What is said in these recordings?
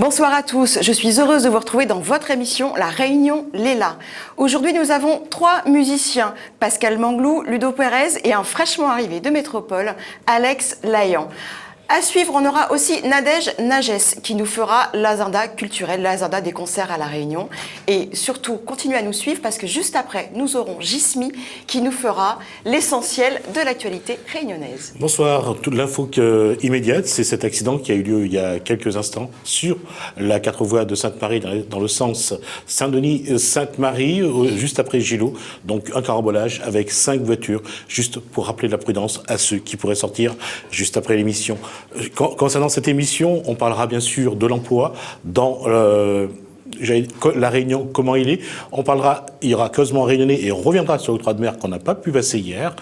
Bonsoir à tous, je suis heureuse de vous retrouver dans votre émission La Réunion Léla. Aujourd'hui nous avons 3 musiciens, Pascal Manglou, Ludo Pérez et un fraîchement arrivé de métropole, Alex Layan. À suivre, on aura aussi Nadège Nagès qui nous fera l'agenda culturel, l'agenda des concerts à La Réunion. Et surtout, continuez à nous suivre parce que juste après, nous aurons Jismi qui nous fera l'essentiel de l'actualité réunionnaise. Bonsoir, toute l'info immédiate, c'est cet accident qui a eu lieu il y a quelques instants sur la 4 voies de Sainte-Marie dans le sens Saint-Denis-Sainte-Marie, juste après Gillot. Donc un carambolage avec 5 voitures, juste pour rappeler la prudence à ceux qui pourraient sortir juste après l'émission. Concernant cette émission, on parlera bien sûr de l'emploi dans la Réunion, comment il est. Il y aura Cosmo Réunionnais et on reviendra sur l'octroi de mer qu'on n'a pas pu passer hier.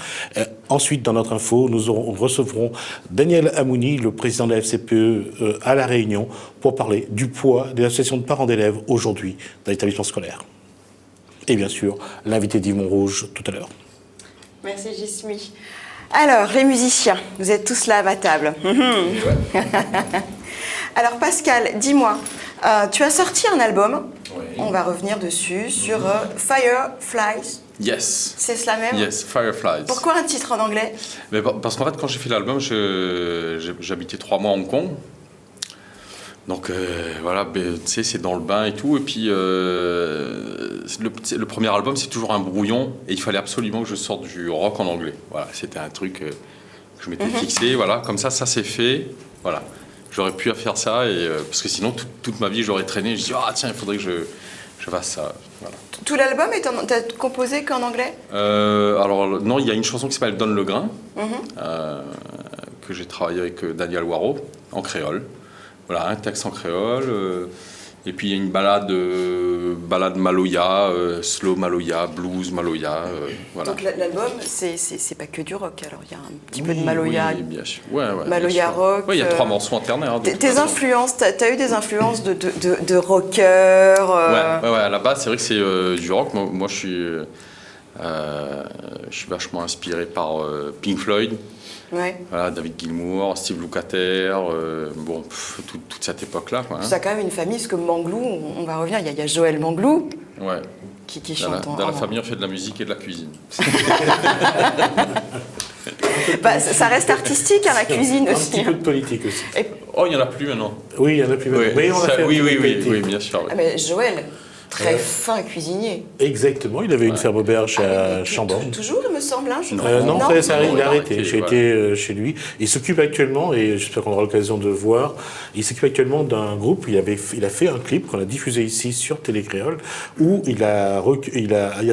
Ensuite, dans notre info, nous recevrons Daniel Amouni, le président de la FCPE à La Réunion, pour parler du poids des associations de parents d'élèves aujourd'hui dans l'établissement scolaire. Et bien sûr, l'invité d'Yves Montrouge tout à l'heure. Merci Jismi. Alors, les musiciens, vous êtes tous là à ma table. Alors Pascal, dis-moi, tu as sorti un album, oui. On va revenir dessus, sur Fireflies. Yes. C'est cela même? Yes, Fireflies. Pourquoi un titre en anglais? Mais parce qu'en fait, quand j'ai fait l'album, j'habitais 3 mois à Hong Kong. Donc voilà, tu sais, c'est dans le bain et tout. Et puis, le premier album, c'est toujours un brouillon. Et il fallait absolument que je sorte du rock en anglais. Voilà, c'était un truc que je m'étais fixé. Voilà, comme ça c'est fait. Voilà, j'aurais pu faire ça. Parce que sinon, toute ma vie, j'aurais traîné. Je dis, ah tiens, il faudrait que je fasse ça. Voilà. Tout l'album, t'as composé qu'en anglais? Alors, non, il y a une chanson qui s'appelle Donne le grain, que j'ai travaillé avec Daniel Waro, en créole. Voilà, un texte en créole, et puis il y a une balade Maloya, slow Maloya, blues Maloya, voilà. Donc l'album, c'est pas que du rock, alors il y a un petit peu de Maloya, oui, bien sûr. Ouais, Maloya bien sûr. rock. Oui, il y a 3 morceaux alternaires. Hein, tes influences, t'as eu des influences de rockers ouais, à la base, c'est vrai que c'est du rock. Moi je suis vachement inspiré par Pink Floyd. Ouais. Voilà, David Gilmour, Steve Lukather, toute cette époque-là. Quoi, hein. Tu as quand même une famille, parce que Manglou, on va revenir, il y a Joël Manglou ouais. qui chante dans la famille, on fait de la musique et de la cuisine. Ça reste artistique, hein, la cuisine aussi. Un petit peu de politique aussi. Oh, il n'y en a plus maintenant. Oui, il n'y en a plus maintenant. Oui, oui, bien sûr. Oui. Ah, mais Joël, très fin cuisinier. Exactement, il avait une ferme auberge à Chambord. Toujours, il me semble. Hein, non, il a arrêté. J'ai été chez lui. Il s'occupe actuellement, et j'espère qu'on aura l'occasion de voir, il s'occupe actuellement d'un groupe. Il a fait un clip qu'on a diffusé ici sur Télécréole, où il a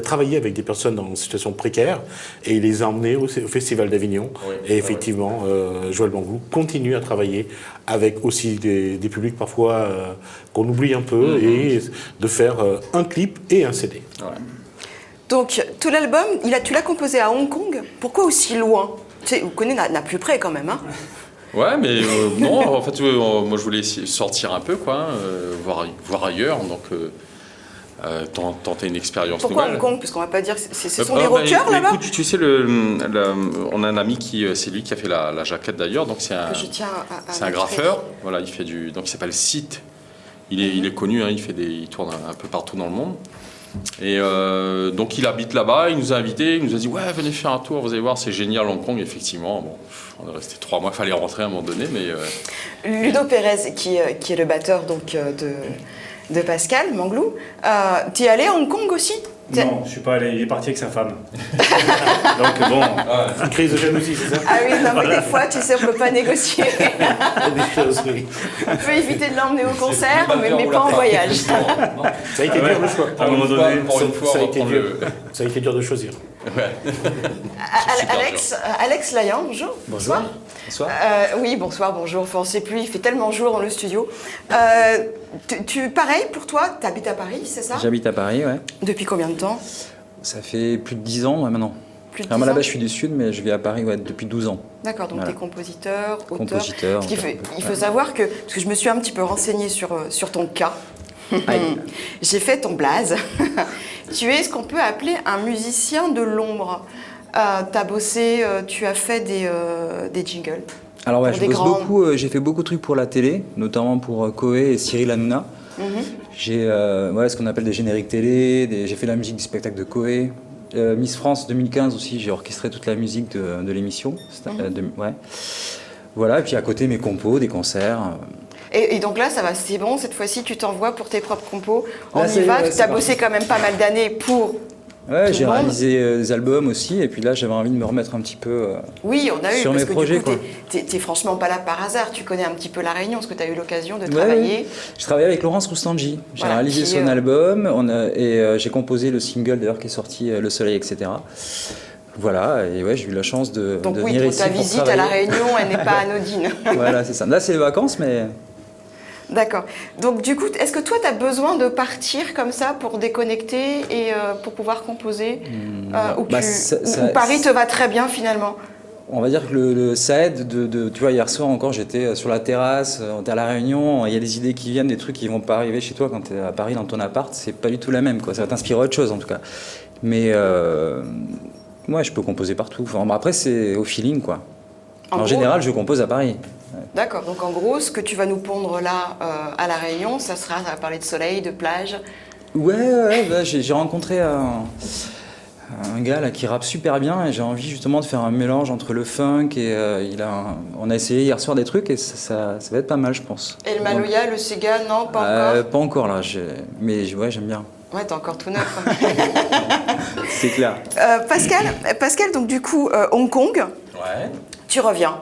travaillé avec des personnes en situation précaire, et il les a emmenés au Festival d'Avignon. Oui, et effectivement, Joël Manglou continue à travailler avec aussi des publics parfois qu'on oublie un peu, et de faire un clip et un CD. Ouais. Donc, tout l'album, tu l'as composé à Hong Kong. Pourquoi aussi loin? Tu sais, vous connaissez, n'a plus près quand même. Hein. Ouais, mais non, en fait, moi je voulais sortir un peu, quoi, voir ailleurs, donc tenter une expérience nouvelle. Pourquoi Hong Kong? Parce qu'on va pas dire, ce sont des rockers là-bas. Écoute, tu sais, on a un ami c'est lui qui a fait la jaquette d'ailleurs, donc c'est un graffeur, voilà, il fait donc il s'appelle Site. Il est connu, hein, il tourne un peu partout dans le monde. Et donc il habite là-bas, il nous a invités, il nous a dit ouais, venez faire un tour, vous allez voir, c'est génial Hong Kong. Effectivement, bon, on est resté 3 mois, il fallait rentrer à un moment donné, mais Ludo Pérez, qui est le batteur donc de Pascal Manglou, tu es allé à Hong Kong aussi? Non, je suis pas allé, il est parti avec sa femme. Donc bon, une crise de jalousie, c'est ça? Ah oui, non, mais des fois, tu sais, on peut pas négocier. Des choses, oui. On peut éviter de l'emmener au concert, mais pas en voyage. Ça a été dur le choix. À un moment donné, ça a été dur de choisir. Ouais. Alex Layan, bonjour. Bonjour. Bonsoir. Oui, bonsoir, bonjour. Enfin, on ne sait plus, il fait tellement jour dans le studio. Pareil pour toi, tu habites à Paris, c'est ça? J'habite à Paris, ouais. Depuis combien de temps? Ça fait plus de 10 ans, ouais, maintenant. Plus de 10 Alors, moi, ans. là-bas, je suis du Sud, mais je vis à Paris depuis 12 ans. D'accord, donc Voilà. tu es compositeur, auteur. Compositeur. Il faut savoir que, parce que je me suis un petit peu renseignée sur ton cas. J'ai fait ton blaze. Tu es ce qu'on peut appeler un musicien de l'ombre. Tu as bossé, tu as fait des jingles. Alors ouais, Pour je des bosse grands- beaucoup, j'ai fait beaucoup de trucs pour la télé, notamment pour Koé et Cyril Hanouna. J'ai ce qu'on appelle des génériques télé, j'ai fait la musique du spectacle de Koé. Miss France 2015 aussi, j'ai orchestré toute la musique de l'émission. Ouais. Voilà, et puis à côté mes compos, des concerts. Et donc là, ça va, c'est bon, cette fois-ci, tu t'envoies pour tes propres compos. On Là, y c'est- va, ouais, tu c'est as parti. bossé quand même pas mal d'années pour... Ouais, Tout j'ai le monde. réalisé des albums aussi, et puis là j'avais envie de me remettre un petit peu. Oui, on a eu, Sur parce mes que projets, du coup, quoi. t'es franchement pas là par hasard. Tu connais un petit peu La Réunion, parce que tu as eu l'occasion de Ouais, travailler. ouais. Je travaillais avec Laurence Roustangi. J'ai Voilà, réalisé qui, son album j'ai composé le single d'ailleurs qui est sorti, Le Soleil, etc. Voilà, et ouais, j'ai eu la chance de Donc oui, venir ici ta pour visite à travailler. La Réunion, elle n'est pas anodine. Voilà, c'est ça. Là, c'est les vacances, mais D'accord. Donc du coup, est-ce que toi, tu as besoin de partir comme ça pour déconnecter et pour pouvoir composer ou bah, ou Paris te va très bien finalement? on va dire que ça aide tu vois, hier soir encore, j'étais sur la terrasse, on était à La Réunion, il y a des idées qui viennent, des trucs qui vont pas arriver chez toi quand tu es à Paris dans ton appart, c'est pas du tout la même, quoi. Ça va t'inspirer autre chose en tout cas. Mais ouais, je peux composer partout. Enfin, après, c'est au feeling, quoi. En En gros, général, je compose à Paris. D'accord. Donc en gros, ce que tu vas nous pondre là à La Réunion, ça va parler de soleil, de plage. Ouais, j'ai rencontré un gars là, qui rappe super bien et j'ai envie justement de faire un mélange entre le funk et on a essayé hier soir des trucs et ça va être pas mal, je pense. Et le Maloya, le Sega, non, pas encore. Pas encore là, mais ouais, j'aime bien. Ouais, t'es encore tout neuf. Hein. C'est clair. Pascal, donc du coup, Hong Kong, Ouais. tu reviens.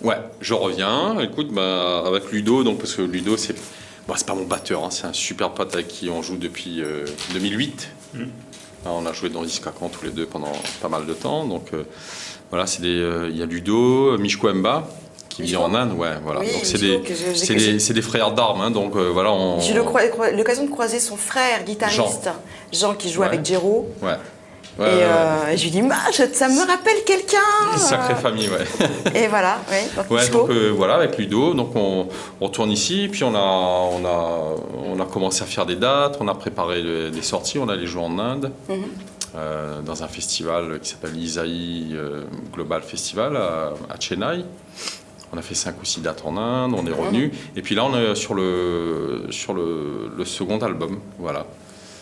Ouais, je reviens. Écoute, avec Ludo, donc, parce que Ludo, c'est pas mon batteur, hein, c'est un super pote avec qui on joue depuis 2008. On a joué dans Discacan tous les deux pendant pas mal de temps. Donc voilà, il y a Ludo, Mishko Mba, qui vit en Inde. Ouais, voilà. Oui, donc Mishko, c'est des frères d'armes. Hein, donc voilà, J'ai l'occasion de croiser son frère, guitariste, Jean qui joue Ouais. avec Jero. Ouais. Et je lui dis, ça me rappelle quelqu'un. Sacrée famille, ouais. Et voilà, oui. Donc, Ouais, Mishko. donc voilà, avec Ludo, donc on retourne ici, puis on a commencé à faire des dates, on a préparé des sorties, on allait jouer en Inde, dans un festival qui s'appelle Isaï Global Festival à Chennai. On a fait 5 ou 6 dates en Inde, on est revenu, et puis là on est sur le second album, voilà.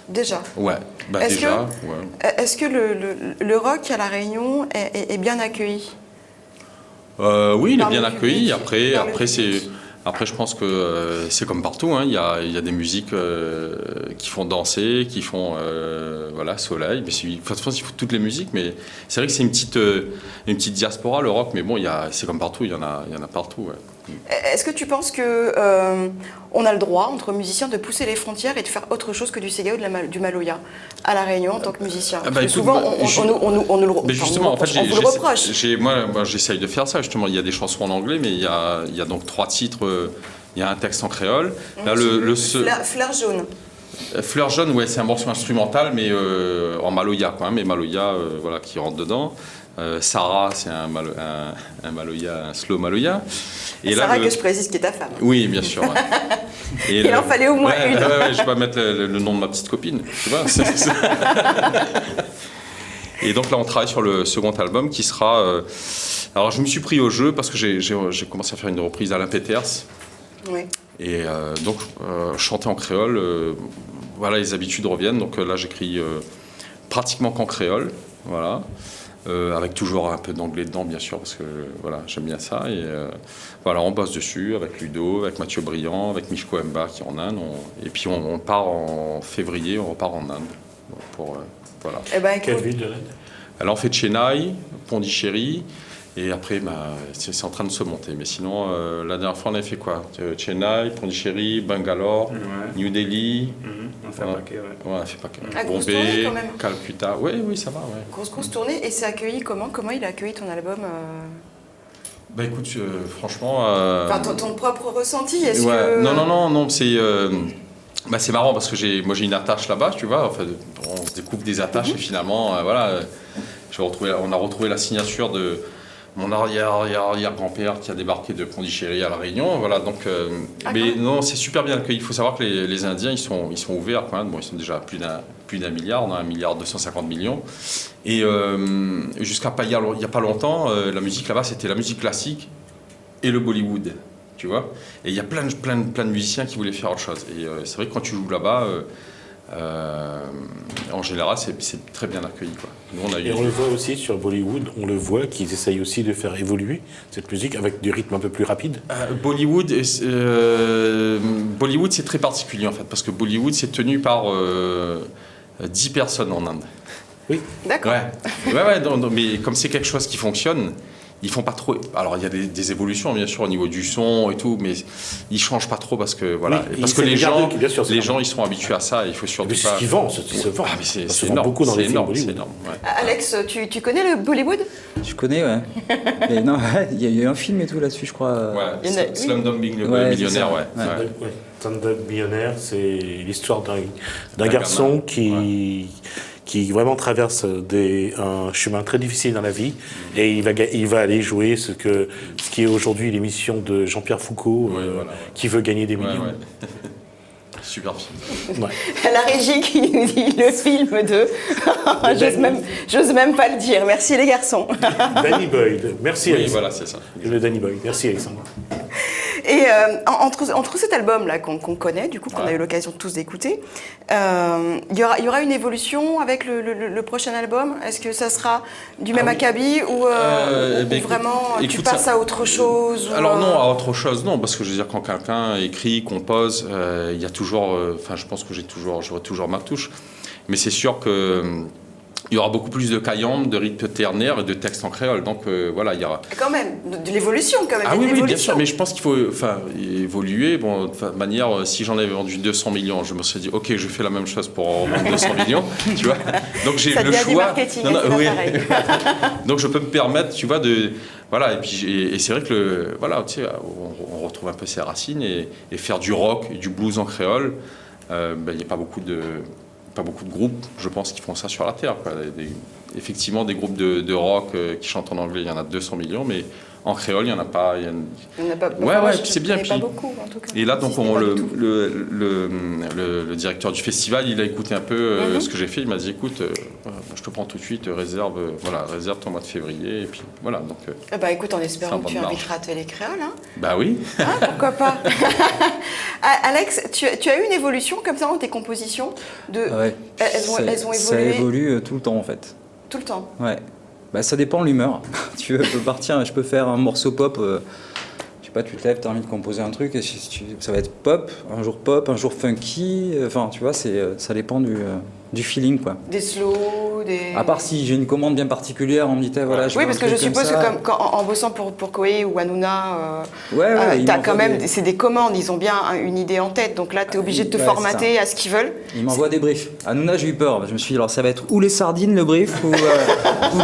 Déjà. Ouais, Est-ce déjà, que- ouais. Est-ce que le rock à La Réunion est bien accueilli? Oui, il est Par bien le accueilli. public, par le public. Après, je pense que c'est comme partout. Hein. Il y a des musiques qui font danser, qui font soleil. Mais de toute façon, il faut toutes les musiques. Mais c'est vrai que c'est une petite diaspora, le rock. Mais bon, c'est comme partout. Il y en a partout. Ouais. Est-ce que tu penses que on a le droit, entre musiciens, de pousser les frontières et de faire autre chose que du Sega ou du Maloya à La Réunion en tant que musicien? Parce que écoute, souvent, moi, on nous le Mais justement, en fait, on vous le reproche. moi, j'essaye de faire ça. Justement, il y a des chansons en anglais, mais il y a donc 3 titres. Il y a un texte en créole. Là, Fleur jaune. Fleur jaune, ouais, c'est un morceau instrumental, mais en maloya, quoi, hein, mais maloya, voilà, qui rentre dedans. Sarah, c'est un maloya, un slow maloya. Et Sarah, là, que je précise, qui est ta femme. Oui, bien sûr. Ouais. Et Il en fallait au moins une. Ouais, je vais pas mettre le nom de ma petite copine, tu vois. Et donc là, on travaille sur le second album qui sera. Alors, je me suis pris au jeu parce que j'ai commencé à faire une reprise d'Alain Peters. Oui. Et donc, chanter en créole, voilà, les habitudes reviennent. Donc là, j'écris pratiquement qu'en créole, voilà. Avec toujours un peu d'anglais dedans, bien sûr, parce que voilà, j'aime bien ça. Et voilà, on bosse dessus avec Ludo, avec Mathieu Briand, avec Mishko Mba qui est en Inde. Et puis on part en février, on repart en Inde. Voilà. Eh ben, écoute, Quelle ville de l'Inde? Alors on fait Chennai, Pondichéry. Et après, c'est en train de se monter. Mais sinon, la dernière fois, on avait fait quoi? Chennai, Pondichéry, Bangalore, Ouais. New Delhi. On fait un paquet, ouais. Ouais, on a fait pas que. Ah, grosse tournée, Bombay, quand même. Calcutta. Oui, ça va, ouais. grosse tournée. Et c'est accueilli comment? Comment il a accueilli ton album Bah écoute, franchement. Enfin, ton propre ressenti, est-ce Ouais. que... Non, c'est marrant parce que moi j'ai une attache là-bas, tu vois. Enfin, on se découvre des attaches et finalement, voilà, on a retrouvé la signature de mon arrière-grand-père qui a débarqué de Pondichéry à La Réunion, voilà. Donc, mais non, c'est super bien accueilli. Il faut savoir que les Indiens, ils sont ouverts quand même. Bon, ils sont déjà plus d'un milliard, on a 1,250 milliard. Et jusqu'à il y a pas longtemps, la musique là-bas, c'était la musique classique et le Bollywood, tu vois. Et il y a plein de musiciens qui voulaient faire autre chose. Et c'est vrai que quand tu joues là-bas, en général, c'est très bien accueilli, quoi. Nous, on le voit aussi sur Bollywood, on le voit qu'ils essayent aussi de faire évoluer cette musique avec du rythme un peu plus rapide. Bollywood, c'est très particulier en fait, parce que Bollywood, c'est tenu par 10 personnes en Inde. Oui. D'accord. Ouais, mais comme c'est quelque chose qui fonctionne, ils font pas trop. Alors il y a des évolutions bien sûr au niveau du son et tout, mais ils changent pas trop parce que voilà, oui, parce que les gens ils sont habitués à ça. Il faut surtout pas. C'est ce qui vend. Ah, mais c'est énorme. Beaucoup dans les films Bollywood. C'est énorme. Ouais. Alex, tu connais le Bollywood? Je connais, ouais. Mais non, il y a eu un film et tout là-dessus, je crois. Ouais. Slumdog Millionnaire, ouais. Slumdog Millionnaire, c'est l'histoire d'un garçon qui vraiment traverse un chemin très difficile dans la vie et il va aller jouer ce qui est aujourd'hui l'émission de Jean-Pierre Foucault qui veut gagner des millions. Ouais. Super film. Ouais. La régie qui nous dit le film de... J'ose même pas le dire. Merci les garçons. Danny Boyd. Merci Alexandre. Voilà, c'est ça. Le Danny Boyd. Merci Alexandre. Et entre cet album-là qu'on connaît, du coup, qu'on a eu l'occasion de tous d'écouter, il y aura une évolution avec le prochain album? Est-ce que ça sera du même acabit ou vraiment tu passes à autre chose? Alors non, à autre chose, non, parce que je veux dire, quand quelqu'un écrit, compose, il y a toujours... je pense que j'aurai toujours ma touche. Mais c'est sûr que... il y aura beaucoup plus de caillambe, de rythme ternaire et de textes en créole. Donc voilà, il y aura... Quand même, de l'évolution quand même. Ah oui, bien sûr, mais je pense qu'il faut évoluer. Bon, de toute manière, si j'en avais vendu 200 millions, je me serais dit, ok, je fais la même chose pour en vendre 200 millions, tu vois. Donc j'ai le choix. Du marketing, oui. Donc je peux me permettre, tu vois, de... Voilà, et c'est vrai que voilà, tu sais, on retrouve un peu ses racines et faire du rock et du blues en créole, il n'y a pas beaucoup de groupes, je pense, qui font ça sur la Terre, quoi. Effectivement, des groupes de rock qui chantent en anglais, il y en a 200 millions, mais en créole, il n'y en a pas. Il n'y en a pas beaucoup. Ouais, puis c'est bien. Pas beaucoup, en tout cas. Et là, donc, le directeur du festival, il a écouté un peu ce que j'ai fait. Il m'a dit, écoute, je te prends tout de suite, réserve ton mois de février. Et puis voilà. Donc, écoute, en espérant que tu inviteras Télé Créole. Hein. Bah oui. Pourquoi pas. Alex, tu as eu une évolution comme ça dans tes compositions Elles ont évolué. Ça évolue tout le temps, en fait. Tout le temps. Ouais. Bah, ça dépend de l'humeur. Tu peux partir, je peux faire un morceau pop. Je sais pas, tu te lèves, tu as envie de composer un truc, et ça va être pop, un jour funky. Enfin, tu vois, ça dépend du feeling, quoi. Des slows, des... À part si j'ai une commande bien particulière, on me dit, voilà, je veux oui, parce que je suppose que en bossant pour Koé ou Hanouna, t'as quand même, c'est des commandes, ils ont bien une idée en tête, donc là, tu es obligé de te formater à ce qu'ils veulent. Ils m'envoient des briefs. Hanouna, j'ai eu peur. Je me suis dit, alors ça va être ou les sardines, le brief, ou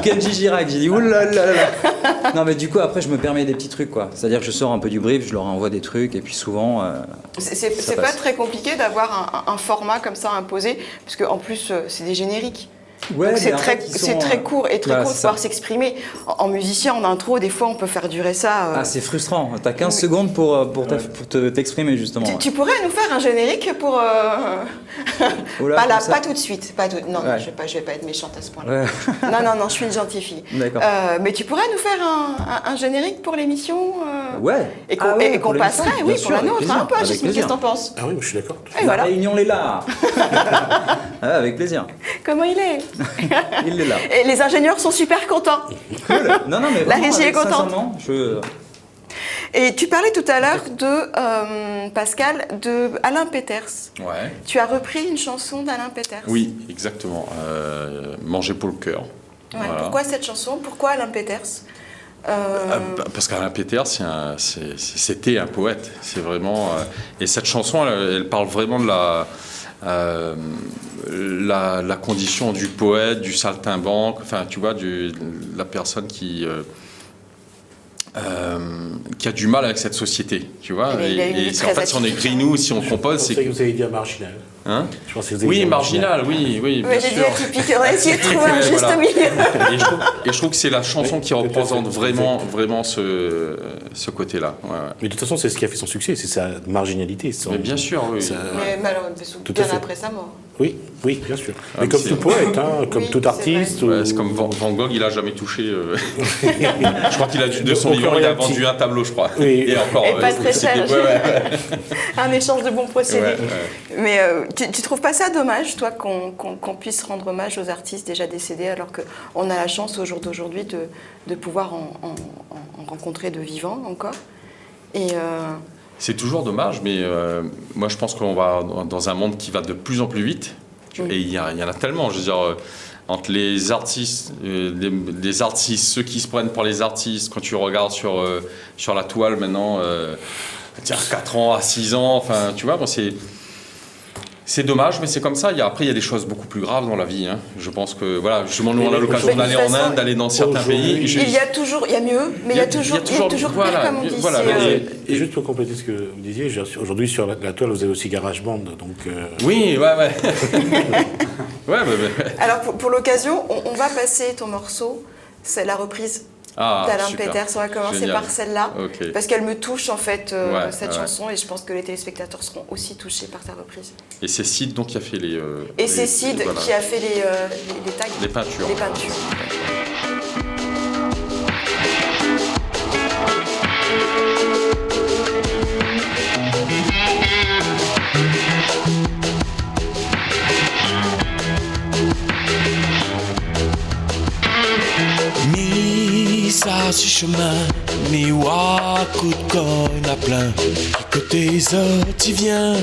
Kenji Girac. J'ai dit, oulala. Non, mais du coup, après, je me permets des petits trucs, quoi. C'est-à-dire que je sors un peu du brief, je leur envoie des trucs, et puis souvent. C'est pas très compliqué d'avoir un format comme ça imposé, parce qu'en plus, c'est des génériques. Ouais, c'est très court et très court de pouvoir s'exprimer. En musicien, en intro, des fois, on peut faire durer ça. Ah, c'est frustrant. T'as 15 secondes pour t'exprimer, justement. Tu pourrais nous faire un générique pour... pas tout de suite. Non, je vais pas être méchante à ce point-là. Ouais. Non, je suis une gentille fille. D'accord. Mais tu pourrais nous faire un générique pour l'émission Ouais. Et qu'on passerait, pour la nôtre. Un peu, Jasmine, qu'est-ce que t'en penses? Ah oui, je suis d'accord. Et voilà. Réunion Léla. Avec plaisir. Comment il est? Il est là. Et les ingénieurs sont super contents. Cool. Non, mais la régie est contente. Et tu parlais tout à l'heure de Pascal, de Alain Peters. Ouais. Tu as repris une chanson d'Alain Peters. Oui, exactement. Manger pour le cœur. Ouais, voilà. Pourquoi cette chanson? Pourquoi Alain Peters? Parce qu'Alain Peters, c'était un poète. C'est vraiment. Et cette chanson, elle parle vraiment de la condition du poète, du saltimbanque, enfin, tu vois, la personne qui a du mal avec cette société, tu vois. Et en fait, si on écrit nous, si on compose, c'est que vous avez dit marginal. Hein? Je pense que vous avez dit marginal, oui, bien sûr. J'ai dit atypique, on va essayer de trouver un juste milieu. Et je trouve que c'est la chanson qui représente vraiment ce côté-là. Ouais. Mais de toute façon, c'est ce qui a fait son succès, c'est sa marginalité. Mais bien sûr, oui. Mais malheureusement, bien après sa mort. Oui, oui, bien sûr. Ah, mais comme c'est- tout poète, hein, comme Oui, tout c'est artiste. Ouais, c'est comme Van Gogh, il a jamais touché. Je crois qu'il a de son Aucun vivant, il a royalty. vendu un tableau, je crois. Oui. Et encore. Et pas très c'était- cher. Un échange de bons procédés. Ouais, Mais tu trouves pas ça dommage, toi, qu'on puisse rendre hommage aux artistes déjà décédés, alors qu'on a la chance au jour d'aujourd'hui de pouvoir en rencontrer de vivants encore? Et C'est toujours dommage, mais moi je pense qu'on va dans un monde qui va de plus en plus vite. Et il y en a tellement. Je veux dire, entre les artistes, les artistes, ceux qui se prennent pour les artistes, quand tu regardes sur la toile maintenant, 4 ans à 6 ans, enfin, tu vois, bon, c'est dommage, mais c'est comme ça. Après, il y a des choses beaucoup plus graves dans la vie. Hein. Je pense que, voilà, justement, nous, on a l'occasion Mais de d'aller toute en façon, Inde, d'aller dans certains pays. il y a toujours, il y a mieux, mais il y a toujours pire, voilà, comme on dit. voilà, c'est, Et juste pour compléter ce que vous disiez, aujourd'hui sur la toile, vous avez aussi GarageBand. Donc, Oui, ouais. Ouais, Alors, pour l'occasion, on va passer ton morceau. C'est la reprise d'Alain super. Peters. On va commencer Génial. par celle-là, Ok. parce qu'elle me touche en fait, Ouais, cette ouais. chanson, et je pense que les téléspectateurs seront aussi touchés par ta reprise. Et c'est Sid donc qui a fait les. Et c'est Sid voilà, qui a fait les tags. les peintures. Les peintures. Mi ça sur chemin, mi wa coup de corps, il y en a plein. Du côté tu viens.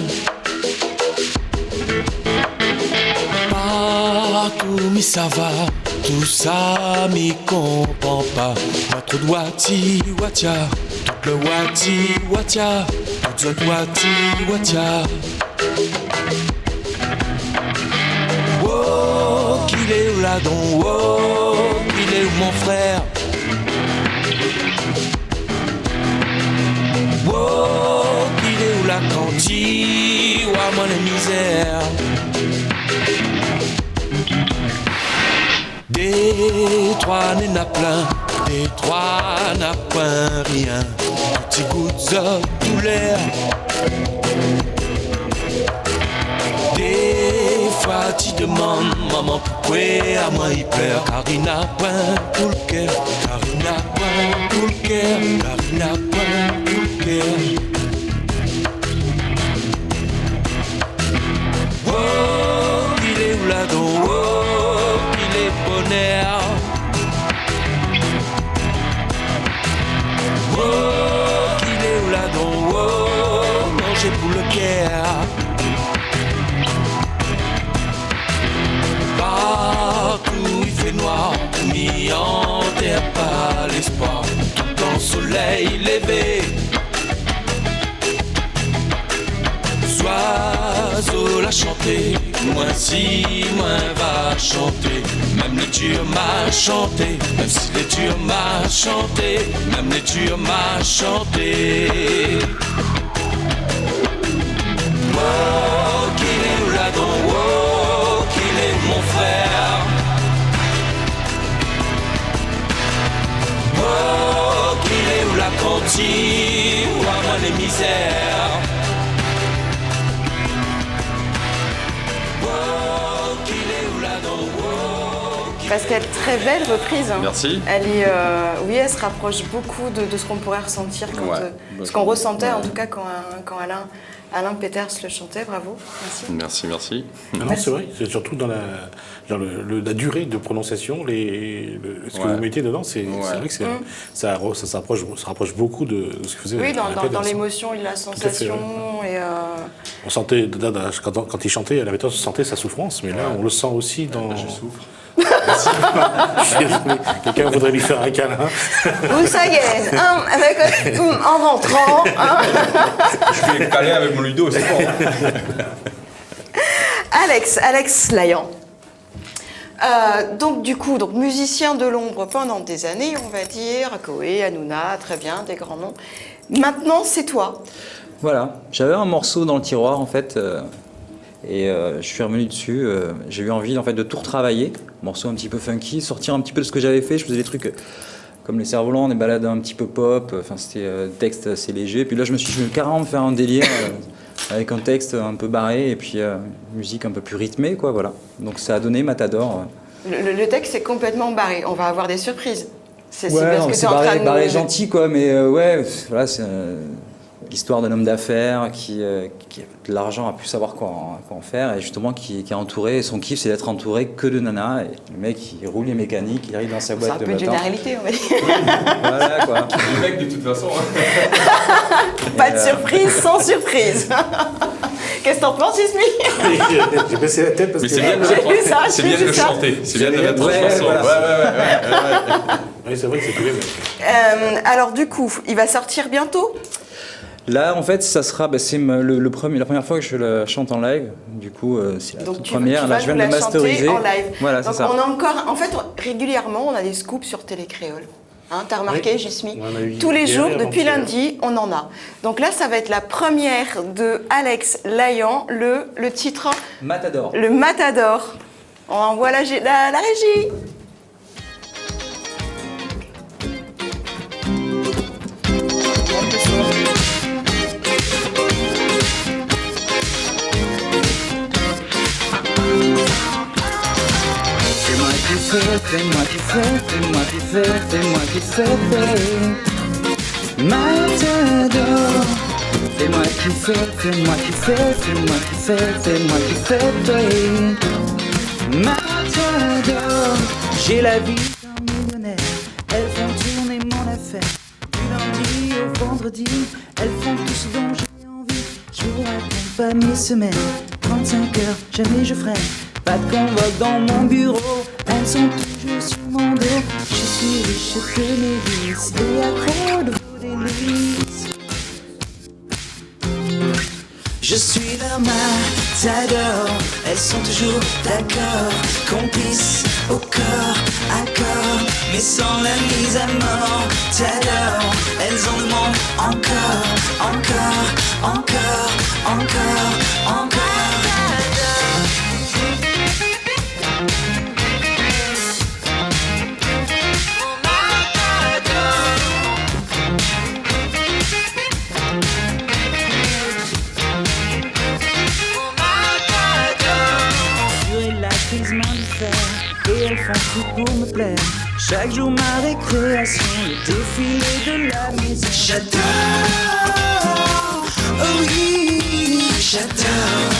Partout mi ça va, tout ça mi comprend pas. Notre wati watia, tout le wati watia, tout le wati watia. Oh, qu'il est où là donc, oh, qu'il est où mon frère? Oh, qu'il est où la cantine, ou moi les misères? Des trois n'a plein, des trois n'a point rien. Petit gouttes de douleur. Des fois tu demandes maman pourquoi à moi il pleure. Car il n'a point tout le cœur, car il n'a point tout le cœur, car il n'a point tout le cœur. Oh, il est où là donc, oh, il est bonheur. Oh, il est où là donc, oh, manger pour le cœur. Partout il fait noir, mis en terre par l'espoir, tout en soleil levé. Oiseau l'a chanté, moins si, moins va chanter. Même les durs m'a chanté, même si les durs m'a chanté, même les durs m'a chanté. Oh, qu'il est où là donc, oh, qu'il est mon frère. Oh, qu'il est où la cantine, ou à moi les misères. Oh, qu'il est où là donc, oh, qu'il Parce qu'elle est très belle reprise. Hein. Merci. Elle est, oui, elle se rapproche beaucoup de ce qu'on pourrait ressentir, quand, Ouais. ce qu'on ressentait Ouais. en tout cas quand Alain Peters le chantait. Bravo, merci. Merci. non, c'est vrai, c'est surtout dans la durée de prononciation, ce que Ouais. vous mettez dedans, c'est vrai que ça se rapproche beaucoup de ce que vous faisait. Oui, Alain Peters, dans hein. l'émotion et la sensation. Et, On sentait, quand il chantait, Alain Peters sentait sa souffrance, mais là, on le sent aussi dans. Je souffre. Quelqu'un voudrait lui faire un câlin. Vous, ça y est, en rentrant. Hein. Je vais caler avec mon Ludo, c'est bon. Alex Layan. Donc du coup, musicien de l'ombre pendant des années, on va dire, Koé, Hanouna, très bien, des grands noms. Maintenant, c'est toi. Voilà, j'avais un morceau dans le tiroir en fait, et je suis revenu dessus. J'ai eu envie en fait de tout retravailler, morceau un petit peu funky, sortir un petit peu de ce que j'avais fait. Je faisais des trucs comme les cerfs-volants, des balades un petit peu pop. Enfin, c'était texte assez léger. Puis là, je me suis dit, je vais carrément me faire un délire. avec un texte un peu barré et puis musique un peu plus rythmée, quoi, voilà. Donc ça a donné Matador. Le texte est complètement barré. On va avoir des surprises. C'est Ouais, parce que c'est tu es en train de barré gentil, quoi, mais ouais, voilà, c'est l'histoire d'un homme d'affaires qui a de l'argent, a pu savoir quoi en faire, et justement qui est entouré, et son kiff c'est d'être entouré que de nanas, et le mec il roule les mécaniques, il arrive dans sa boîte de matin. C'est un peu de généralité, on va dire. Voilà, quoi. Le mec, de toute façon. Pas de surprise, sans surprise. Qu'est-ce que t'en penses, Ismi? J'ai baissé la tête parce Mais que... c'est bien de J'ai vu ça, c'est j'ai bien de vu le ça. chanter. C'est bien de le mettre en Ouais, chanson. voilà. Ouais. Oui, c'est vrai que c'est tous les mecs. Alors du coup, il va sortir bientôt? Là, en fait, ça sera, c'est la première fois que je la chante en live. Du coup, c'est la Donc toute tu première. vas Là, je viens nous de la le masteriser. chanter en live. Voilà, c'est Donc ça. on a encore, en fait, régulièrement, on a des scoops sur Télécréole. Hein, t'as remarqué, Oui. Gismi? On en a eu Tous les hier jours, et depuis avant-hier. lundi, on en a. Donc là, ça va être la première de Alex Layan, le titre, Matador. le Matador. On envoie la régie. Fais-moi kiffer, fais-moi kiffer, fais-moi kiffer, fais-moi kiffer, Matador. Fais-moi kiffer, fais-moi kiffer, fais-moi kiffer, fais-moi kiffer, Matador. J'ai la vie d'un millionnaire, elles font tourner mon affaire. Du lundi au vendredi, elles font tout ce dont j'ai envie. Je vous raconte pas mes semaines, 35 heures, jamais je freine. Pas de convoque dans mon bureau, elles sont toujours sur mon dos. Je suis riche de mes vices et accro de vos délices. Je suis leur matador, elles sont toujours d'accord, complices au corps à corps, mais sans la mise à mort. T'adores, elles en demandent encore, encore, encore, encore, encore. Et elles font tout pour me plaire. Chaque jour ma récréation, le défilé de la maison. J'adore, oh oui, j'adore.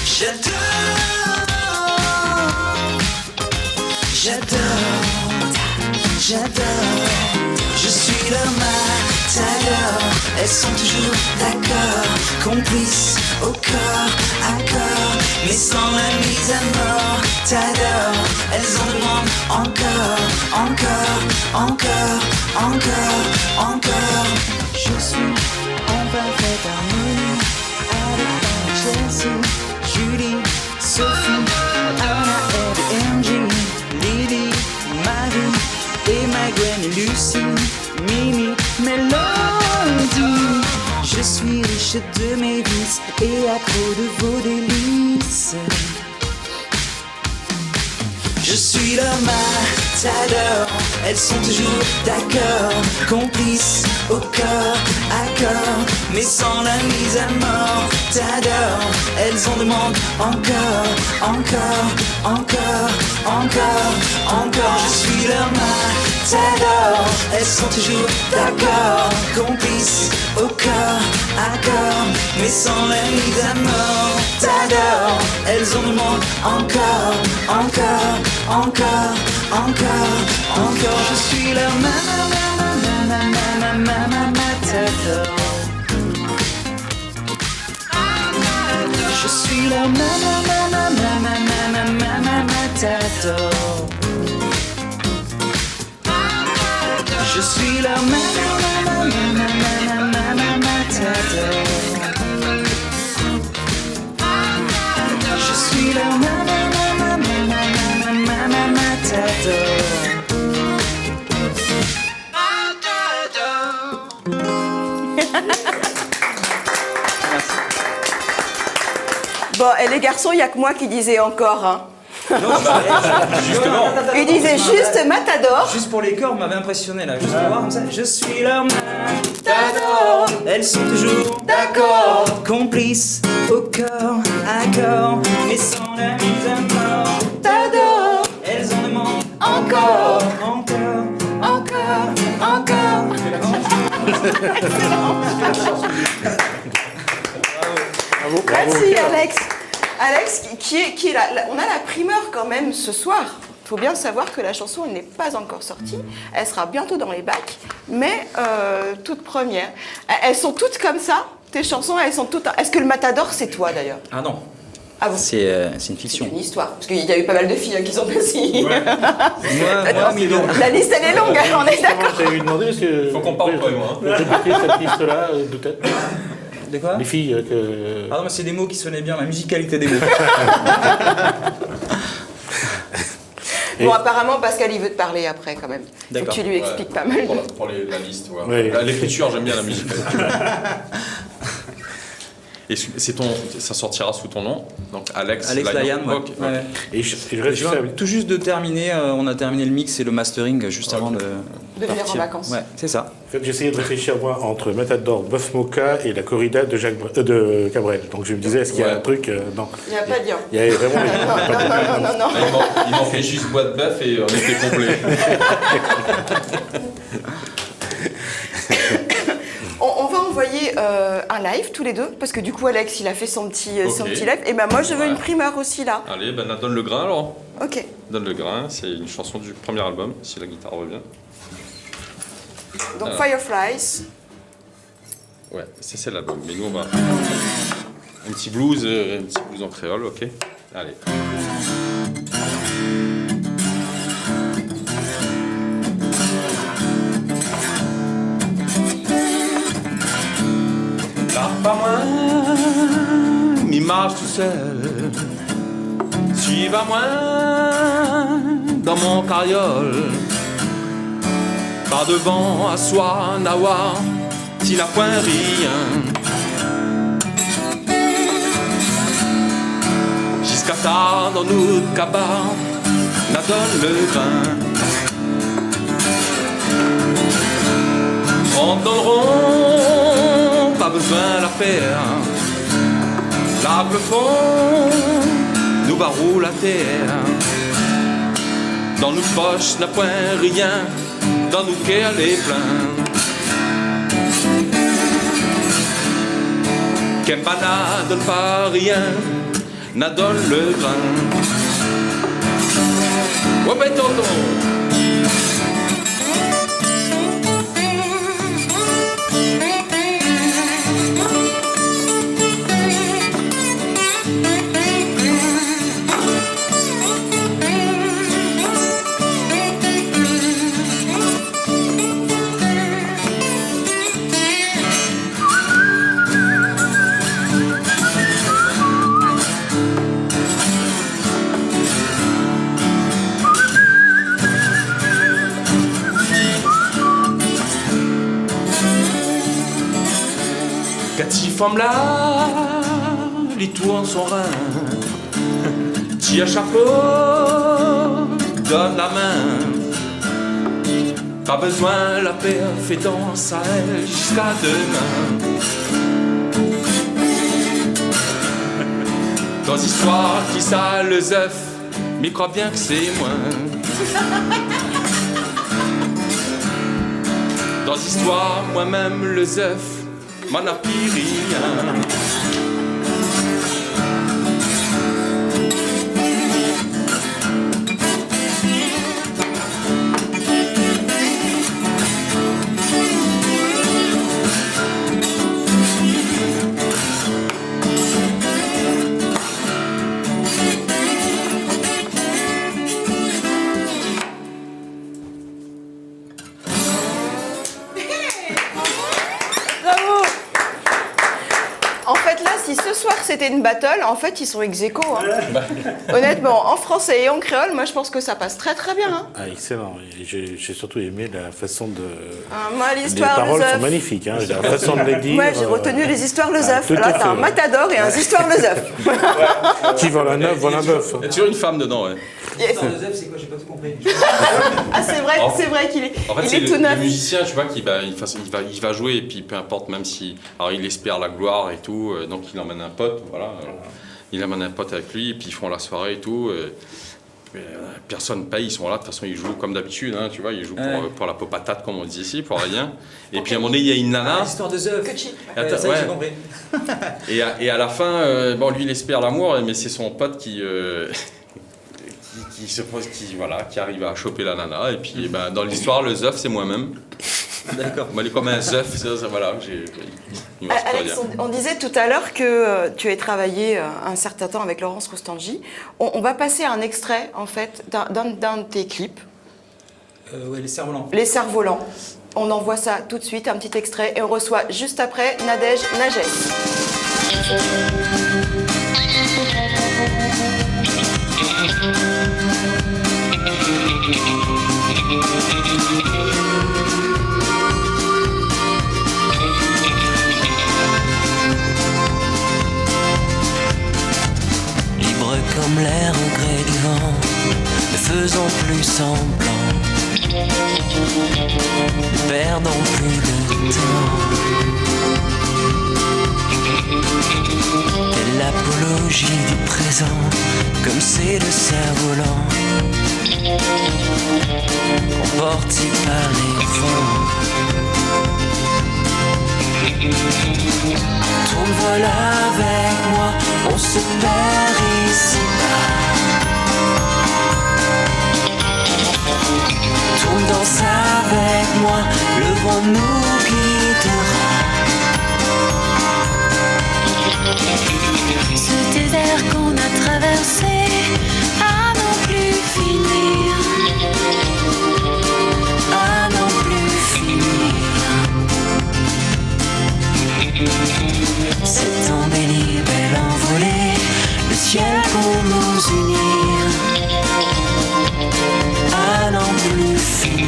J'adore. Je suis leur matador. Elles sont toujours d'accord, complices au corps à corps, mais sans la mise à mort. T'adores, elles en demandent encore, encore, encore, encore, encore. Je suis en parfaite harmonie avec Chelsea, Julie, Sophie, Anna, Ed, Angie, Lily, Marie et Maguen et Lucie, Mimi, Mélodie. Je suis riche de mes vices et accro de vos délices. Je suis leur matador, elles sont toujours d'accord, complices au corps à corps, mais sans la mise à mort. T'adores, elles en demandent encore, encore, encore, encore, encore. Je suis leur matador, elles sont toujours d'accord, complices au corps à corps, mais sans la mise à mort. T'adores, elles en demandent encore, encore, encore, encore, encore. Je suis leur matador. Je suis leur matador. Je suis leur matador. Je suis leur Bon, et les garçons, il n'y a que moi qui disais encore. Hein. Justement. Il disait juste Matador. Juste pour les corps, m'avait impressionné là. Juste pour voir comme ça. Je suis leur Matador. Elles sont toujours d'accord, complices au corps à corps, mais sans la mise à mort. Matador. Elles en demandent Encore. encore. Merci Alex. Alex, qui est là. On a la primeur quand même ce soir. Il faut bien savoir que la chanson elle n'est pas encore sortie. Elle sera bientôt dans les bacs, mais toute première. Elles sont toutes comme ça. Tes chansons, elles sont toutes. Est-ce que le Matador, c'est toi d'ailleurs? Ah non. Ah bon. C'est une C'est fiction. une histoire. Parce qu'il y a eu pas mal de filles qui sont passées. Moi, La liste elle est longue, on est d'accord. J'allais lui demander, parce que... Faut qu'on parle pas, moi. Vous répétez cette liste-là, de tête. De quoi? Les filles que... Ah non, mais c'est des mots qui sonnaient bien, la musicalité des mots. Bon, apparemment, Pascal, il veut te parler après quand même. Faut que D'accord. tu lui expliques pas mal. Pour la liste, ouais. Ouais. L'écriture, j'aime bien la musique. Et ça sortira sous ton nom, donc Alex Layan, ouais. Ok, ok. Ouais. Et je Je reste viens tout juste de terminer, on a terminé le mix et le mastering juste avant de venir en partir. vacances. Ouais, c'est ça. En fait, j'essayais de réfléchir, moi, entre Matador, Bœuf Moka et la corrida de Cabrel. Donc je me disais, est-ce qu'il y a un truc... non. Il n'y a pas de lien. Il y avait vraiment... Non. Il manquait juste bois de bœuf et on était complet. On va envoyer un live tous les deux, parce que du coup, Alex, il a fait son petit live. Et ben moi, je veux une primeur aussi là. Allez, ben donne le grain alors. Ok. Donne le grain, c'est une chanson du premier album, si la guitare revient. Donc Voilà. Fireflies. Ouais, c'est l'album. Mais nous, on va... un petit blues en créole, ok. Allez. Pas moi, m'y marche tout seul. Suive à moi dans mon carriole. Pas devant à soi, nawa, s'il a point rien. Jusqu'à tard dans notre cabane, n'a donne le grain. On donneront, pas besoin la faire. L'arbre fond, nous barreau la terre. Dans nos poches n'a point rien, dans nos cœurs les pleins. Kembana donne pas rien, n'a donne le grain. Oh ben tonton. Cathy femme là, les tours son rein. Tia chapeau, donne la main. Pas besoin la paix fait danse à elle jusqu'à demain. Dans histoires qui ça les œufs, mais crois bien que c'est moi. Dans histoires moi-même les œufs, m'en a pris rien. En fait, c'était une battle. En fait, ils sont ex-aequo. Hein. Honnêtement, en français et en créole, moi, je pense que ça passe très très bien. Hein. Ah, excellent. Et j'ai surtout aimé la façon de... moi, les l'histoire paroles le sont magnifiques. Hein, la façon de les dire. Moi, j'ai retenu les histoires le zeuf. tout à Là, t'as fait, un matador et un histoire le zeuf. Qui vole un œuf, vole un bœuf. Il y a toujours une femme dedans, ouais. L'histoire de Zeus, c'est quoi? J'ai pas tout compris. Ah, c'est vrai qu'il est, En fait, il c'est est tout neuf. le musicien, tu vois, il va jouer et puis peu importe, même si, alors il espère la gloire et tout, donc il emmène un pote, voilà, il emmène un pote avec lui et puis ils font la soirée et tout. Personne paye, ils sont là, de toute façon ils jouent comme d'habitude, hein, tu vois, ils jouent pour la peau patate comme on dit ici, pour rien. Et puis à un moment donné, il y a une nana. L'histoire de Zeus. Attends, Ça, j'ai compris. Et à la fin, bon, lui il espère l'amour, mais c'est son pote qui arrive à choper la nana. Et puis dans l'histoire, le zeuf, c'est moi-même. D'accord. Moi, il est comme un zeuf, voilà. Il me reste pas à Alex, dire. on disait tout à l'heure que tu as travaillé un certain temps avec Laurence Rostangi. On va passer un extrait, en fait, d'un de tes clips. Les cerfs-volants. Les cerfs-volants. On envoie ça tout de suite, un petit extrait, et on reçoit juste après Nadège Nagès. Libre comme l'air au gré du vent, ne faisons plus semblant, ne perdons plus de temps. Telle l'apologie du présent, comme c'est le cerf-volant, emporté par les vents. Tourne, vole avec moi, on se perd ici-bas. Tourne, danse avec moi, le vent nous guidera. Ce désert qu'on a traversé à n'en plus finir, à n'en plus finir. Cette embellie belle envolée, le ciel pour nous unir, à n'en plus finir.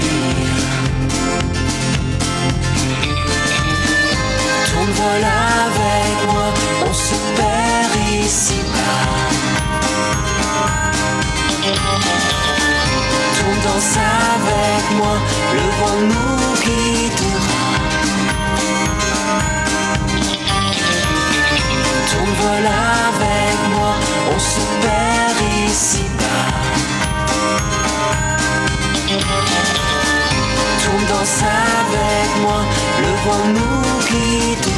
Tourne, vole avec moi, on se perd ici-bas. Tourne, danse avec moi, le vent nous guidera. Tourne, vole avec moi, on se perd ici-bas. Tourne, danse avec moi, le vent nous guide.